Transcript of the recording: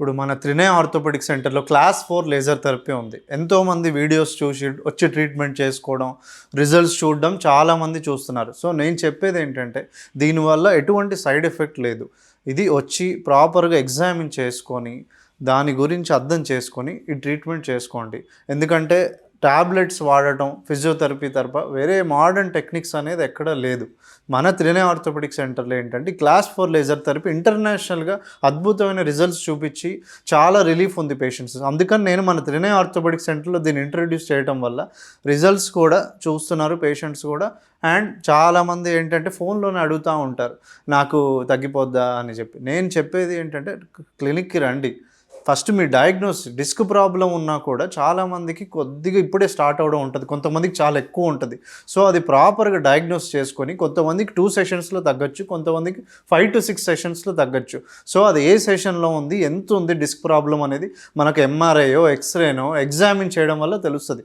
ఇప్పుడు మన త్రినయ ఆర్థోపెడిక్ సెంటర్‌లో క్లాస్ 4 లేజర్ థెరపీ ఉంది. ఎంతోమంది వీడియోస్ చూసి వచ్చి ట్రీట్మెంట్ చేసుకోవడం, రిజల్ట్స్ చూడడం చాలామంది చూస్తున్నారు. సో, నేను చెప్పేదేంటంటే దీనివల్ల ఎటువంటి సైడ్ ఎఫెక్ట్ లేదు. ఇది వచ్చి ప్రాపర్‌గా ఎగ్జామిన్ చేసుకొని, దాని గురించి అర్థం చేసుకొని ఈ ట్రీట్మెంట్ చేసుకోండి. ఎందుకంటే టాబ్లెట్స్ వాడటం, ఫిజియోథెరపీ తప్ప వేరే మోడర్న్ టెక్నిక్స్ అనేది ఎక్కడా లేదు. మన త్రినయ ఆర్థోపెడిక్ సెంటర్‌లో ఏంటంటే క్లాస్ 4 లేజర్ థెరపీ ఇంటర్నేషనల్‌గా అద్భుతమైన రిజల్ట్స్ చూపించి చాలా రిలీఫ్ ఉంది పేషెంట్స్. అందుకని నేను మన త్రినయ ఆర్థోపెడిక్ సెంటర్‌లో దీన్ని ఇంట్రొడ్యూస్ చేయడం వల్ల రిజల్ట్స్ కూడా చూస్తున్నారు పేషెంట్స్ కూడా. అండ్ చాలామంది ఏంటంటే ఫోన్‌లోనే అడుగుతూ ఉంటారు, నాకు తగ్గిపోద్దా అని చెప్పి. నేను చెప్పేది ఏంటంటే క్లినిక్‌కి రండి. ఫస్ట్ మీ డిస్క్ ప్రాబ్లమ్ ఉన్నా కూడా చాలామందికి కొద్దిగా ఇప్పుడే స్టార్ట్ అవ్వడం ఉంటుంది, కొంతమందికి చాలా ఎక్కువ ఉంటుంది. సో అది ప్రాపర్గా డయాగ్నోస్ చేసుకొని కొంతమందికి 2 సెషన్స్లో తగ్గచ్చు, కొంతమందికి 5 to 6 సెషన్స్లో తగ్గచ్చు. సో అది ఏ సెషన్లో ఉంది, ఎంత ఉంది డిస్క్ ప్రాబ్లం అనేది మనకు ఎంఆర్ఐయో ఎక్స్రేనో ఎగ్జామిన్ చేయడం వల్ల తెలుస్తుంది.